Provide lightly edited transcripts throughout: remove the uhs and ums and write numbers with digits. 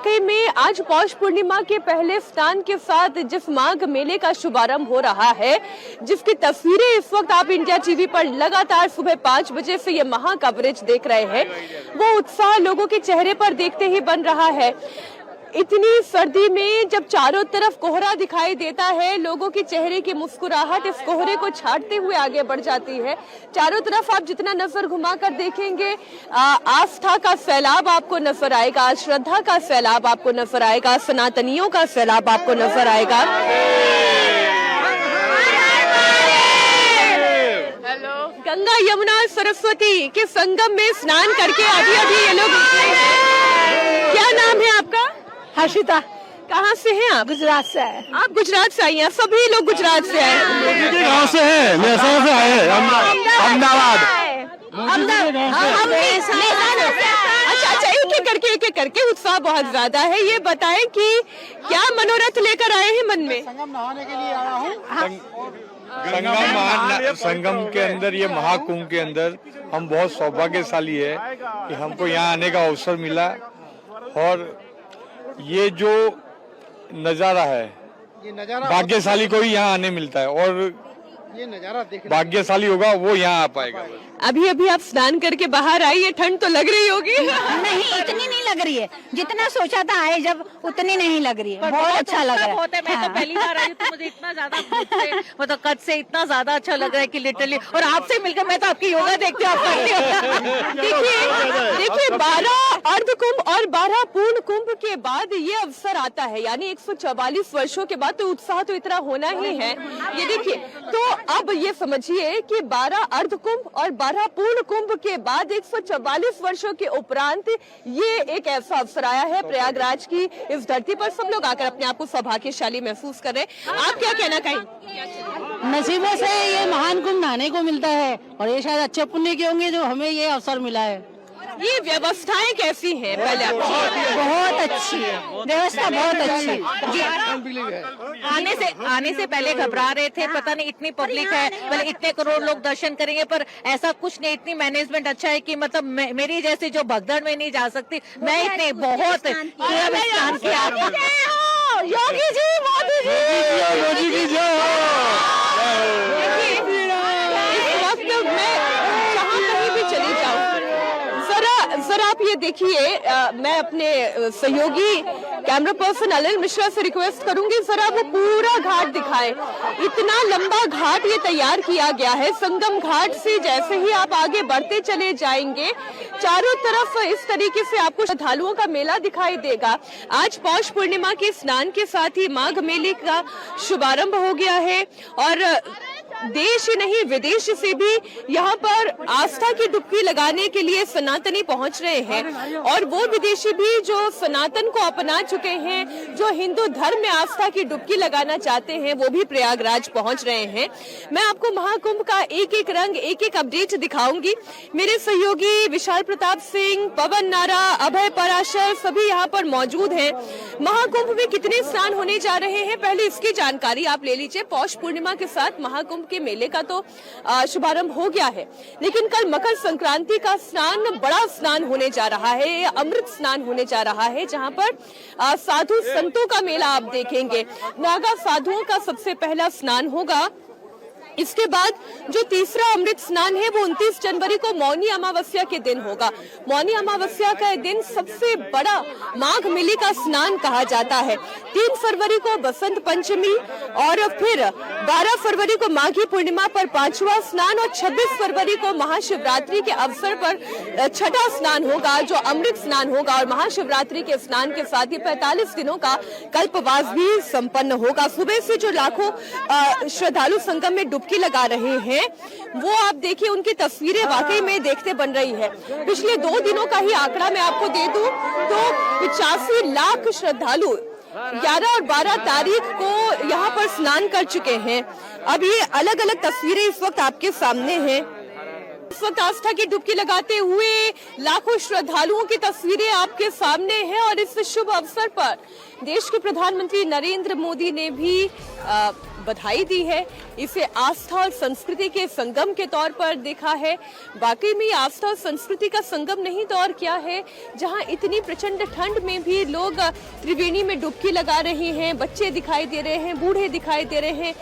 वाकई में आज पौष पूर्णिमा के पहले स्नान के साथ जिस माघ मेले का शुभारंभ हो रहा है, जिसकी तस्वीरें इस वक्त आप इंडिया टीवी पर लगातार सुबह 5 बजे से ये महा कवरेज देख रहे हैं, वो उत्साह लोगों के चेहरे पर देखते ही बन रहा है। इतनी सर्दी में जब चारों तरफ कोहरा दिखाई देता है, लोगों के चेहरे की मुस्कुराहट इस कोहरे को छाटते हुए आगे बढ़ जाती है। चारों तरफ आप जितना नजर घुमाकर देखेंगे, आस्था का सैलाब आपको नजर आएगा, श्रद्धा का सैलाब आपको नजर आएगा, सनातनियों का सैलाब आपको नजर आएगा। गंगा यमुना सरस्वती के संगम में स्नान करके अभी ये लोग निकले हैं। क्या नाम है आपका? हर्षिता। कहाँ से हैं आप? गुजरात से है। आप गुजरात से आई हैं? सभी लोग गुजरात से आए हैं। गाँव से है, मेहसाणा से आए हैं, अहमदाबाद। अच्छा, एक एक करके उत्साह बहुत ज्यादा है। ये बताएं कि क्या मनोरथ लेकर आए हैं मन में? संगम नहाने के लिए आया हूँ। संगम के अंदर, ये महाकुंभ के अंदर हम बहुत सौभाग्यशाली है कि हमको यहाँ आने का अवसर मिला। और ये जो नजारा है, ये नजारा भाग्यशाली को ही यहाँ आने मिलता है, और ये नजारा देखने भाग्यशाली होगा वो यहाँ आ पाएगा। अभी आप स्नान करके बाहर आई है, ठंड तो लग रही होगी? नहीं, इतनी नहीं लग रही है जितना सोचा था आए जब, उतनी नहीं लग रही है। बहुत अच्छा लग रहा है। मैं तो पहली बार आई तो मुझे इतना ज्यादा मतलब कद से इतना ज्यादा अच्छा लग रहा है कि लिटरली। और आपसे मिलकर मैं तो आपकी योगा देखती हूँ। देखिए 12 अर्ध कुंभ और 12 पूर्ण कुंभ के बाद ये अवसर आता है, यानी 144 वर्षों के बाद तो उत्साह तो इतना होना ही है। ये देखिए, तो अब ये समझिए कि 12 अर्ध कुंभ और 12 पूर्ण कुंभ के बाद 144 वर्षों के उपरांत ये एक ऐसा अवसर आया है प्रयागराज की इस धरती पर। सब लोग आकर अपने आप को सौभाग्यशाली महसूस कर रहे हैं। आप क्या कहना कहें? नसीबों से ये महान कुंभ नहाने को मिलता है, और ये शायद अच्छे पुण्य के होंगे जो हमें ये अवसर मिला है। ये व्यवस्थाएं कैसी हैं? पहले बहुत अच्छी है व्यवस्था, बहुत अच्छी है। आने से पहले घबरा रहे थे, पता नहीं इतनी पब्लिक है, मतलब इतने करोड़ लोग दर्शन करेंगे, पर ऐसा कुछ नहीं। इतनी मैनेजमेंट अच्छा है कि मतलब मेरी जैसे जो भगदड़ में नहीं जा सकती, मैं इतने बहुत स्नान किया। योगी जी, मोदी जी, योगी जी जय हो। इस वक्त मैं जहाँ कहीं भी चली जाऊँ, जरा आप ये देखिए, मैं अपने सहयोगी कैमरा पर्सन अनिल मिश्रा से रिक्वेस्ट करूंगी, जरा वो पूरा घाट दिखाएं। इतना लंबा घाट ये तैयार किया गया है। संगम घाट से जैसे ही आप आगे बढ़ते चले जाएंगे, चारों तरफ इस तरीके से आपको श्रद्धालुओं का मेला दिखाई देगा। आज पौष पूर्णिमा के स्नान के साथ ही माघ मेले का शुभारंभ हो गया है, और देश ही नहीं विदेश से भी यहाँ पर आस्था की डुबकी लगाने के लिए सनातनी पहुँच रहे हैं। और वो विदेशी भी जो सनातन को अपना चुके हैं, जो हिंदू धर्म में आस्था की डुबकी लगाना चाहते हैं, वो भी प्रयागराज पहुँच रहे हैं। मैं आपको महाकुंभ का एक एक रंग, एक एक अपडेट दिखाऊंगी। मेरे सहयोगी विशाल प्रताप सिंह, पवन नारा, अभय पराशर सभी यहाँ पर मौजूद हैं। महाकुंभ में कितने स्नान होने जा रहे हैं, पहले इसकी जानकारी आप ले लीजिए। पौष पूर्णिमा के साथ महाकुंभ के मेले का तो शुभारंभ हो गया है, लेकिन कल मकर संक्रांति का स्नान, बड़ा स्नान होने जा रहा है, अमृत स्नान होने जा रहा है, जहां पर साधु संतों का मेला आप देखेंगे। नागा साधुओं का सबसे पहला स्नान होगा। इसके बाद जो तीसरा अमृत स्नान है वो 29 जनवरी को मौनी अमावस्या के दिन होगा। मौनी अमावस्या का दिन सबसे बड़ा माघ मेले का स्नान कहा जाता है। 3 फरवरी को बसंत पंचमी, और फिर 12 फरवरी को माघी पूर्णिमा पर 5वां स्नान, और 26 फरवरी को महाशिवरात्रि के अवसर पर 6ठा स्नान होगा, जो अमृत स्नान होगा। और महाशिवरात्रि के स्नान के साथ ही 45 दिनों का कल्पवास भी संपन्न होगा। सुबह से जो लाखों श्रद्धालु संगम में डुबकी लगा रहे हैं, वो आप देखिए, उनकी तस्वीरें वाकई में देखते बन रही है। पिछले 2 दिनों का ही आंकड़ा मैं आपको दे दूं तो 85 लाख श्रद्धालु 11 और 12 तारीख को यहाँ पर स्नान कर चुके हैं। अब ये अलग अलग तस्वीरें इस वक्त आपके सामने हैं। इस वक्त आस्था की डुबकी लगाते हुए लाखों श्रद्धालुओं की तस्वीरें आपके सामने हैं। और इस शुभ अवसर पर देश के प्रधानमंत्री नरेंद्र मोदी ने भी बधाई दी है, इसे आस्था और संस्कृति के संगम के तौर पर देखा है। वाकई में आस्था और संस्कृति का संगम नहीं तो और क्या है, जहां इतनी प्रचंड ठंड में भी लोग त्रिवेणी में डुबकी लगा रहे हैं। बच्चे दिखाई दे रहे हैं, बूढ़े दिखाई दे रहे हैं,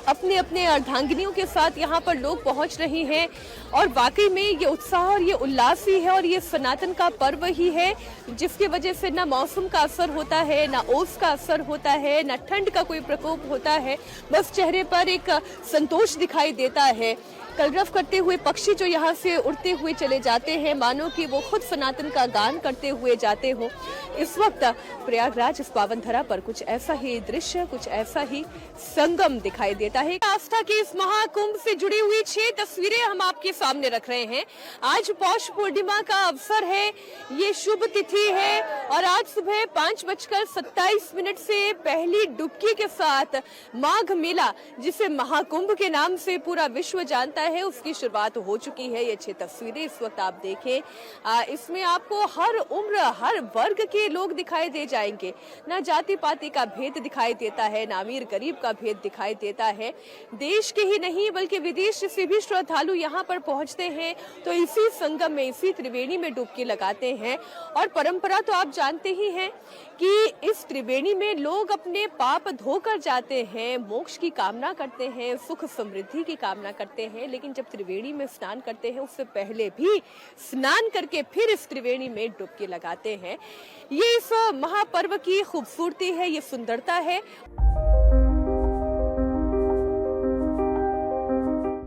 अपने अपने अर्धांगिनियों के साथ यहाँ पर लोग पहुंच रहे हैं। और वाकई में ये उत्साह और ये उल्लास ही है और ये सनातन का पर्व ही है, जिसकी वजह से ना मौसम का असर होता है, ना ओस का असर होता है, ना ठंड का कोई प्रकोप होता है। बस चेहरे पर एक संतोष दिखाई देता है। कलरव करते हुए पक्षी जो यहाँ से उड़ते हुए चले जाते हैं, मानो कि वो खुद सनातन का गान करते हुए जाते हो। इस वक्त प्रयागराज इस पावन धरा पर कुछ ऐसा ही दृश्य, कुछ ऐसा ही संगम दिखाई देता है। आस्था के इस महाकुंभ से जुड़ी हुई 6 तस्वीरें हम आपके सामने रख रहे हैं। आज पौष पूर्णिमा का अवसर है, ये शुभ तिथि है और आज सुबह 5:27 से पहली डुबकी के साथ माघ मेला, जिसे महाकुंभ के नाम से पूरा विश्व जानता है, उसकी शुरुआत हो चुकी है। ये 6 तस्वीरें इस वक्त आप देखें, इसमें आपको हर उम्र, हर वर्ग के लोग दिखाई दे जाएंगे। ना जाति पाति का भेद दिखाई देता है, ना अमीर गरीब का भेद दिखाई देता है। देश के ही नहीं बल्कि विदेश से भी श्रद्धालु यहाँ पर पहुंचते हैं तो इसी संगम में, इसी त्रिवेणी में डुबकी लगाते हैं। और परंपरा तो आप जानते ही हैं कि इस त्रिवेणी में लोग अपने पाप धोकर जाते हैं, मोक्ष की कामना करते हैं, सुख समृद्धि की कामना करते हैं। लेकिन जब त्रिवेणी में स्नान करते हैं, उससे पहले भी स्नान करके फिर इस त्रिवेणी में डुबकी लगाते हैं। ये इस महापर्व की खूबसूरती है, ये सुंदरता है।